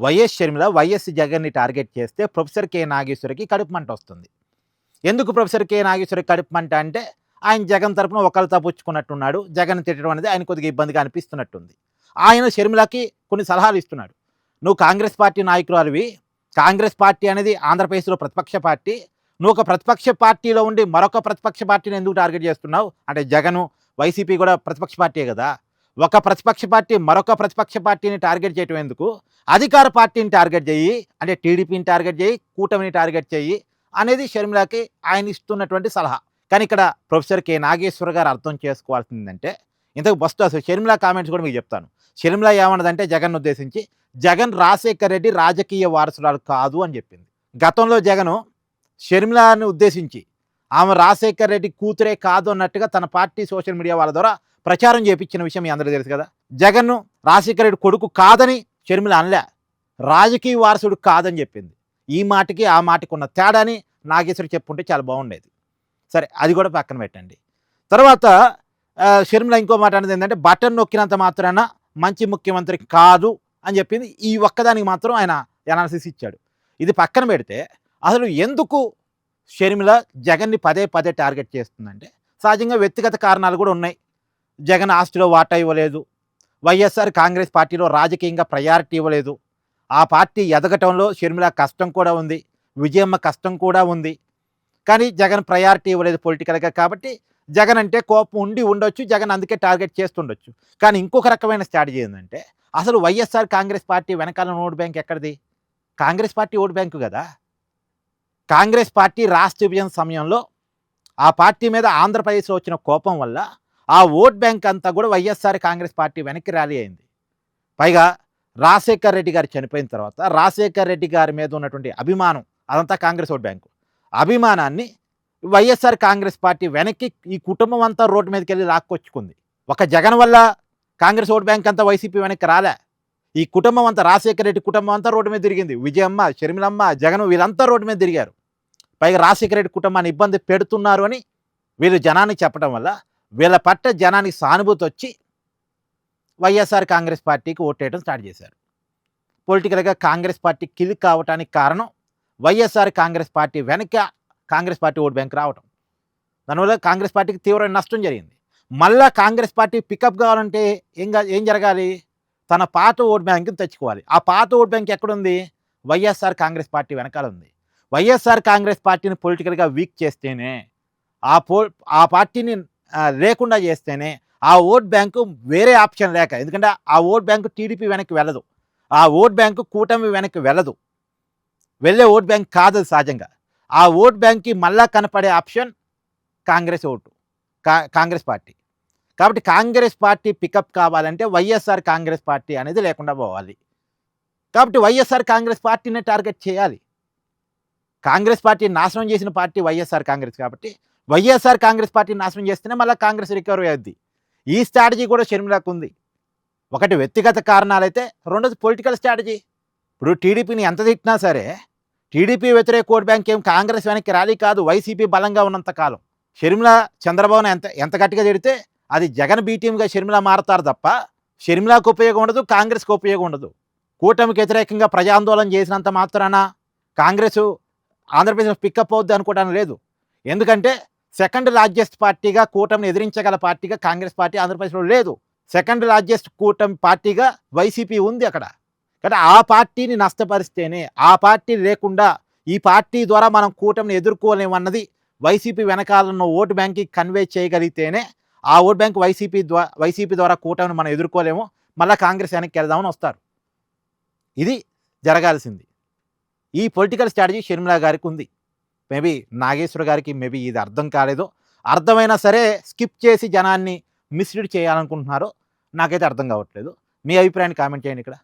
YS Sharmila YS జగన్‌ని target చేస్తే professor K. నాగేశ్వరకి కడుపు మంటొస్తుంది. ఎందుకు ప్రొఫెసర్ కె. నాగేశ్వరకి కడుపు మంట అంటే, ఆయన జగన్ తరపున ఒకళ్ళతో పుచ్చుకున్నట్టున్నాడు. జగన్‌ని తిట్టడం అనేది ఆయన కొద్దిగా ఇబ్బందిగా అనిపిస్తున్నట్టుంది. ఆయన షర్మిలకి కొన్ని సలహాలు ఇస్తున్నాడు. "నువ్వు కాంగ్రెస్ పార్టీ నాయకురాలివి. కాంగ్రెస్ పార్టీ అనేది ఆంధ్రప్రదేశ్‌లో ప్రతిపక్ష పార్టీ. నువ్వు ఒక ప్రతిపక్ష పార్టీలో ఉండి మరొక ప్రతిపక్ష పార్టీని ఎందుకు టార్గెట్ చేస్తున్నావు? అంటే జగను, వైసీపీ కూడా ప్రతిపక్ష పార్టీయే కదా! ఒక ప్రతిపక్ష పార్టీ మరొక ప్రతిపక్ష పార్టీని టార్గెట్ చేయటం ఎందుకు? అధికార పార్టీని టార్గెట్ చెయ్యి. అంటే టీడీపీని టార్గెట్ చెయ్యి, కూటమిని టార్గెట్ చెయ్యి" అనేది షర్మిలకి ఆయన ఇస్తున్నటువంటి సలహా. కానీ ఇక్కడ ప్రొఫెసర్ కె. నాగేశ్వర గారు అర్థం చేసుకోవాల్సిందంటే, ఇంతకు ఫస్ట్ అసలు షర్మిల కామెంట్స్ కూడా మీకు చెప్తాను. షర్మిల ఏమన్నదంటే జగన్‌ను ఉద్దేశించి, "జగన్ రాజశేఖర రెడ్డి రాజకీయ వారసురాలు కాదు" అని చెప్పింది. గతంలో జగను షర్మిలని ఉద్దేశించి, ఆమె రాజశేఖర రెడ్డి కూతురే కాదు అన్నట్టుగా తన పార్టీ సోషల్ మీడియా వాళ్ళ ద్వారా ప్రచారం చేపించిన విషయం మీ అందరికీ తెలుసు కదా. జగన్‌ను రాజశేఖర రెడ్డి కొడుకు కాదని షర్మిల అనలే, రాజకీయ వారసుడు కాదని చెప్పింది. ఈ మాటకి ఆ మాటకి ఉన్న తేడాని నాగేశ్వర్ చెప్పుంటే చాలా బాగుండేది. సరే, అది కూడా పక్కన పెట్టండి. తర్వాత షర్మిల ఇంకో మాట అనేది ఏంటంటే, బటన్ నొక్కినంత మాత్రాన మంచి ముఖ్యమంత్రి కాదు అని చెప్పింది. ఈ ఒక్కదానికి మాత్రం ఆయన అనాలిసిస్ ఇచ్చాడు. ఇది పక్కన పెడితే అసలు ఎందుకు షర్మిల జగన్‌ని పదే పదే టార్గెట్ చేస్తుందంటే, సహజంగా వ్యక్తిగత కారణాలు కూడా ఉన్నాయి. జగన్ ఆస్తిలో వాటా ఇవ్వలేదు. వైఎస్ఆర్ కాంగ్రెస్ పార్టీలో రాజకీయంగా ప్రయారిటీ ఇవ్వలేదు. ఆ పార్టీ ఎదగటంలో షర్మిల కష్టం కూడా ఉంది. విజయమ్మ కష్టం కూడా ఉంది. కానీ జగన్ ప్రయారిటీ ఇవ్వలేదు పొలిటికల్‌గా. కాబట్టి జగన్ అంటే కోపం ఉండి ఉండొచ్చు. జగన్ అందుకే టార్గెట్ చేస్తుండొచ్చు. కానీ ఇంకొక రకమైన స్ట్రాటజీ ఏందంటే, అసలు వైఎస్ఆర్ కాంగ్రెస్ పార్టీ వెనకాల ఓట్ బ్యాంక్ ఎక్కడిది? కాంగ్రెస్ పార్టీ ఓట్ బ్యాంకు కదా. కాంగ్రెస్ పార్టీ రాష్ట్ర విభజన సమయంలో ఆ పార్టీ మీద ఆంధ్రప్రదేశ్లో వచ్చిన కోపం వల్ల ఆ ఓట్ బ్యాంక్ అంతా కూడా వైఎస్ఆర్ కాంగ్రెస్ పార్టీ వెనక్కి ర్యాలీ అయింది. పైగా రాజశేఖర్ రెడ్డి గారు చనిపోయిన తర్వాత రాజశేఖర్ రెడ్డి గారి మీద ఉన్నటువంటి అభిమానం, అదంతా కాంగ్రెస్ ఓట్ బ్యాంకు. అభిమానాన్ని వైఎస్ఆర్ కాంగ్రెస్ పార్టీ వెనక్కి ఈ కుటుంబం అంతా రోడ్డు మీదకి వెళ్ళి లాక్కొచ్చుకుంది. ఒక జగన్ వల్ల కాంగ్రెస్ ఓట్ బ్యాంక్ అంతా వైసీపీ వెనక్కి రాలే. ఈ కుటుంబం అంతా, రాజశేఖర రెడ్డి కుటుంబం అంతా రోడ్డు మీద తిరిగింది. విజయమ్మ, షర్మిలమ్మ, జగన్ వీళ్ళంతా రోడ్డు మీద తిరిగారు. పైగా రాజశేఖర రెడ్డి కుటుంబాన్ని ఇబ్బంది పెడుతున్నారు అని వీళ్ళు జనానికి చెప్పడం వల్ల వీళ్ళ పట్ల జనానికి సానుభూతి వచ్చి వైఎస్ఆర్ కాంగ్రెస్ పార్టీకి ఓటేయడం స్టార్ట్ చేశారు. పొలిటికల్గా కాంగ్రెస్ పార్టీ కిల్ కావటానికి కారణం వైఎస్ఆర్ కాంగ్రెస్ పార్టీ వెనక కాంగ్రెస్ పార్టీ ఓట్ బ్యాంక్ రావటం. దానివల్ల కాంగ్రెస్ పార్టీకి తీవ్రమైన నష్టం జరిగింది. మళ్ళా కాంగ్రెస్ పార్టీ పికప్ కావాలంటే ఏం జరగాలి? తన పాత ఓట్ బ్యాంకుని తెచ్చుకోవాలి. ఆ పాత ఓట్ బ్యాంక్ ఎక్కడుంది? వైఎస్ఆర్ కాంగ్రెస్ పార్టీ వెనకాల ఉంది. వైఎస్ఆర్ కాంగ్రెస్ పార్టీని పొలిటికల్గా వీక్ చేస్తేనే, ఆ పార్టీని లేకుండా చేస్తేనే ఆ ఓట్ బ్యాంకు వేరే ఆప్షన్ లేక, ఎందుకంటే ఆ ఓట్ బ్యాంకు టీడీపీ వెనక్కి వెళ్ళదు, ఆ ఓట్ బ్యాంకు కూటమి వెనక్కి వెళ్ళదు, వెళ్ళే ఓట్ బ్యాంక్ కాదు సహజంగా. ఆ ఓట్ బ్యాంక్కి మళ్ళా కనపడే option Congress vote, Congress party. కాబట్టి కాంగ్రెస్ పార్టీ పికప్ కావాలంటే వైఎస్ఆర్ కాంగ్రెస్ పార్టీ అనేది లేకుండా పోవాలి. కాబట్టి వైఎస్ఆర్ కాంగ్రెస్ పార్టీనే టార్గెట్ చేయాలి. కాంగ్రెస్ పార్టీ నాశనం చేసిన పార్టీ వైఎస్ఆర్ కాంగ్రెస్. కాబట్టి వైఎస్ఆర్ కాంగ్రెస్ పార్టీ నాశనం చేస్తేనే మళ్ళీ కాంగ్రెస్ రికవరీ అవుద్ది. ఈ స్ట్రాటజీ కూడా షర్మిలకు ఉంది. ఒకటి వ్యక్తిగత కారణాలైతే, రెండోది పొలిటికల్ స్ట్రాటజీ. ఇప్పుడు టీడీపీని ఎంత తిట్టినా సరే, టీడీపీ వ్యతిరేక ఓట్ బ్యాంక్ ఏం కాంగ్రెస్ వెనక్కి ర్యాలీ కాదు, వైసీపీ బలంగా ఉన్నంత కాలం. షర్మిల చంద్రబాబును ఎంత గట్టిగా తిడితే అది జగన్ బీటీఎంగా షర్మిల మారతారు తప్ప షర్మిలకు ఉపయోగం ఉండదు, కాంగ్రెస్కి ఉపయోగం ఉండదు. కూటమికి వ్యతిరేకంగా ప్రజాందోళన చేసినంత మాత్రాన కాంగ్రెస్ ఆంధ్రప్రదేశ్లో పికప్ అవుద్ది అనుకోవడానికి లేదు. ఎందుకంటే సెకండ్ లార్జెస్ట్ పార్టీగా, కూటమిని ఎదిరించగల పార్టీగా కాంగ్రెస్ పార్టీ ఆంధ్రప్రదేశ్లో లేదు. సెకండ్ లార్జెస్ట్ కూటమి పార్టీగా వైసీపీ ఉంది అక్కడ. కానీ ఆ పార్టీని నష్టపరిస్తేనే, ఆ పార్టీ లేకుండా ఈ పార్టీ ద్వారా మనం కూటమిని ఎదుర్కోలేమన్నది వైసీపీ వెనకాలన్న ఓటు బ్యాంక్కి కన్వే చేయగలిగితేనే ఆ ఓట్ బ్యాంక్ వైసీపీ ద్వారా కూటమిని మనం ఎదుర్కోలేము, మళ్ళీ కాంగ్రెస్ వెనక్కి వెళ్దామని వస్తారు. ఇది జరగాల్సింది. ఈ పొలిటికల్ స్ట్రాటజీ షర్మిల గారికి ఉంది. మేబీ నాగేశ్వర గారికి ఇది అర్థం కాలేదో, అర్థమైనా సరే స్కిప్ చేసి జనాన్ని మిస్లీడ్ చేయాలనుకుంటున్నారో నాకైతే అర్థం కావట్లేదు. మీ అభిప్రాయాన్ని కామెంట్ చేయండి ఇక్కడ.